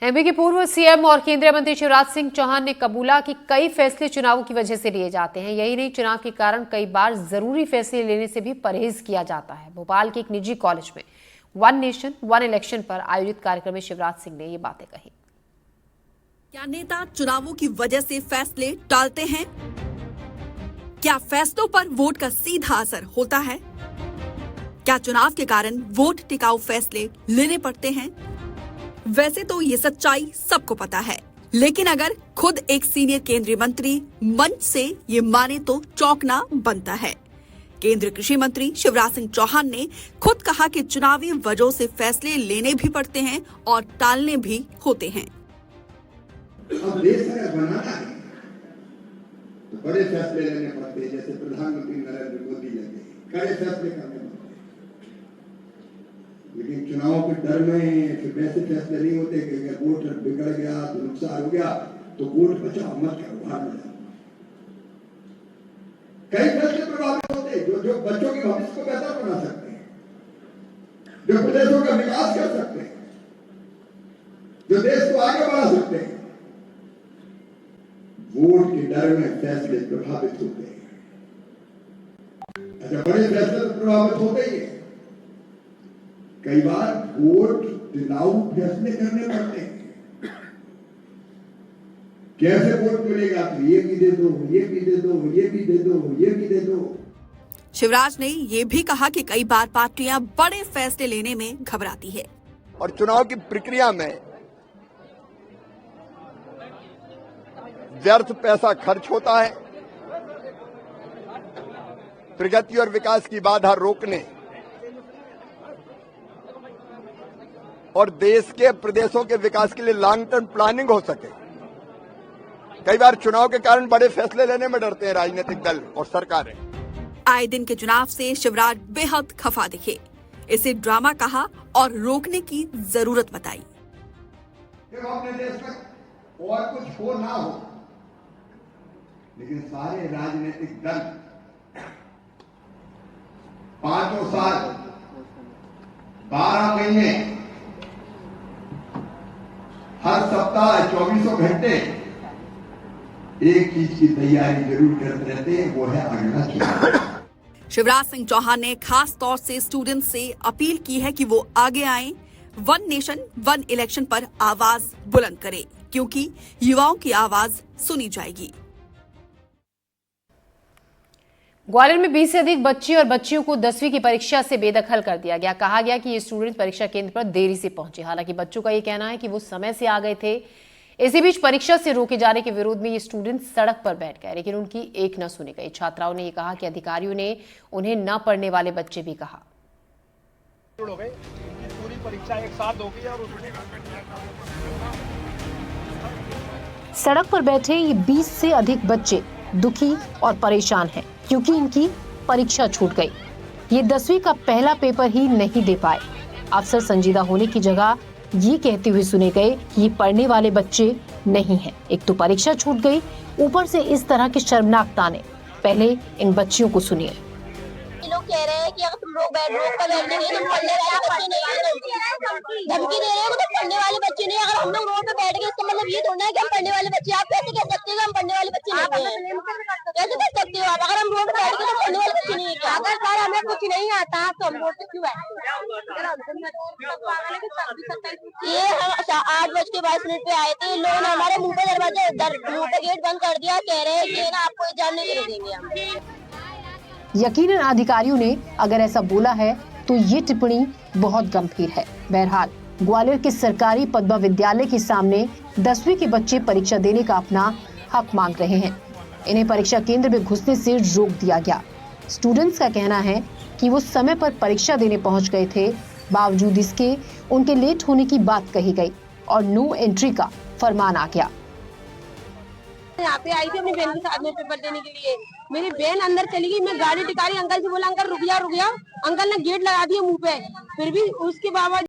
MP के पूर्व CM और केंद्रीय मंत्री शिवराज सिंह चौहान ने कबूला कि कई फैसले चुनावों की वजह से लिए जाते हैं। यही नहीं, चुनाव के कारण कई बार जरूरी फैसले लेने से भी परहेज किया जाता है। भोपाल के एक निजी कॉलेज में वन नेशन वन इलेक्शन पर आयोजित कार्यक्रम में शिवराज सिंह ने ये बातें कही। क्या नेता चुनावों की वजह से फैसले टालते हैं? क्या फैसलों पर वोट का सीधा असर होता है? क्या चुनाव के कारण वोट टिकाऊ फैसले लेने पड़ते हैं? वैसे तो ये सच्चाई सबको पता है, लेकिन अगर खुद एक सीनियर केंद्रीय मंत्री मंच से ये माने तो चौंकना बनता है। केंद्रीय कृषि मंत्री शिवराज सिंह चौहान ने खुद कहा कि चुनावी वजहों से फैसले लेने भी पड़ते हैं और टालने भी होते हैं। अब देश अगर बनाना है तो बड़े फैसले लेने पड़ते हैं, जैसे प्रधानमंत्री नरेंद्र मोदी लगे कड़े फैसले करने पड़ते हैं। लेकिन चुनाव के डर में फिर वैसे फैसले नहीं होते कि अगर वोट बिगड़ गया तो नुकसान हो गया तो वोट बचाओ मत करो, बाहर में जाओ। कई फैसले प्रभावित होते हैं जो बच्चों के भविष्य को बेहतर बना सकते हैं, जो प्रदेशों का विकास कर सकते हैं, जो देश को आगे बढ़ा सकते हैं। वोट के डर में फैसले प्रभावित होते हैं। अच्छा, बड़े फैसले तो प्रभावित होते ही है। कई बार वोट टिकाऊ फैसले करने पड़ते हैं। कैसे वोट मिलेगा? तो ये भी दे दो, ये भी दे दो, ये भी दे दो, ये भी दे दो। शिवराज ने ये भी कहा कि कई बार पार्टियां बड़े फैसले लेने में घबराती है और चुनाव की प्रक्रिया में व्यर्थ पैसा खर्च होता है। प्रगति और विकास की बाधा रोकने और देश के प्रदेशों के विकास के लिए लॉन्ग टर्म प्लानिंग हो सके, कई बार चुनाव के कारण बड़े फैसले लेने में डरते हैं राजनीतिक दल और सरकारें। आए दिन के चुनाव से शिवराज बेहद खफा दिखे, इसे ड्रामा कहा और रोकने की जरूरत बताई। जब अपने देश में और कुछ हो ना हो, लेकिन सारे राजनीतिक दल 5 साल 12 महीने हर सप्ताह 24 घंटे एक चीज की तैयारी जरूर करते रहते हैं, वो है अगला चुनाव। शिवराज सिंह चौहान ने खास तौर से स्टूडेंट्स से अपील की है कि वो आगे आएं, वन नेशन वन इलेक्शन पर आवाज बुलंद करें, क्योंकि युवाओं की आवाज सुनी जाएगी। ग्वालियर में 20 से अधिक बच्चे और बच्चियों को 10वीं की परीक्षा से बेदखल कर दिया गया। कहा गया कि ये स्टूडेंट परीक्षा केंद्र पर देरी से पहुंचे। हालांकि बच्चों का ये कहना है कि वो समय से आ गए थे। इसी बीच परीक्षा से रोके जाने के विरोध में ये स्टूडेंट सड़क पर बैठ गए, लेकिन उनकी एक न सुनी गई। छात्राओं ने ये कहा कि अधिकारियों ने उन्हें न पढ़ने वाले बच्चे भी कहा। पूरी परीक्षा एक साथ होगी और सड़क पर बैठे ये 20 से अधिक बच्चे दुखी और परेशान हैं, क्योंकि इनकी परीक्षा छूट गई। ये 10वीं का पहला पेपर ही नहीं दे पाए। अफसर संजीदा होने की जगह ये कहते हुए सुने गए कि ये पढ़ने वाले बच्चे नहीं हैं। एक तो परीक्षा छूट गई, ऊपर से इस तरह के शर्मनाक ताने। पहले इन बच्चियों को सुनिए। लोग कह रहे हैं कि अगर तुम लोग रोक कर बैठ गए तो पढ़ने वाले बच्चे नहीं है, धमकी दे रहे हो तो पढ़ने वाले बच्चे नहीं। अगर हम लोग रोड पे बैठ गए इसका मतलब ये थोड़ा है कि हम पढ़ने वाले बच्चे। आप कैसे कह सकते हो हम पढ़ने वाले बच्चे नहीं है? कैसे कर सकते हो आप? अगर हम रोड पे बैठ गए तो पढ़ने वाले बच्चे नहीं है। अगर सर हमें कुछ नहीं आता तो हम रोड पे क्यों बैठे? ये हम 8:22 पे आए थे, लोगों ने हमारे मुँह पे गेट बंद कर दिया। कह रहे हैं कि ना आपको जाने नहीं देंगे हम। यकीनन अधिकारियों ने अगर ऐसा बोला है तो ये टिप्पणी बहुत गंभीर है। बहरहाल ग्वालियर के सरकारी पदमा विद्यालय के सामने 10वीं के बच्चे परीक्षा देने का अपना हक मांग रहे हैं। इन्हें परीक्षा केंद्र में घुसने से रोक दिया गया। स्टूडेंट्स का कहना है कि वो समय पर परीक्षा देने पहुंच गए थे, बावजूद इसके उनके लेट होने की बात कही गई और नो एंट्री का फरमान आ गया। यहाँ पे आई थी अपनी बहन के साथ में पेपर देने के लिए। मेरी बहन अंदर चली गई, मैं गाड़ी टिकारी अंकल से बोला अंकल रुक जाओ। अंकल ने गेट लगा दिया मुंह पे, फिर भी उसके बावजूद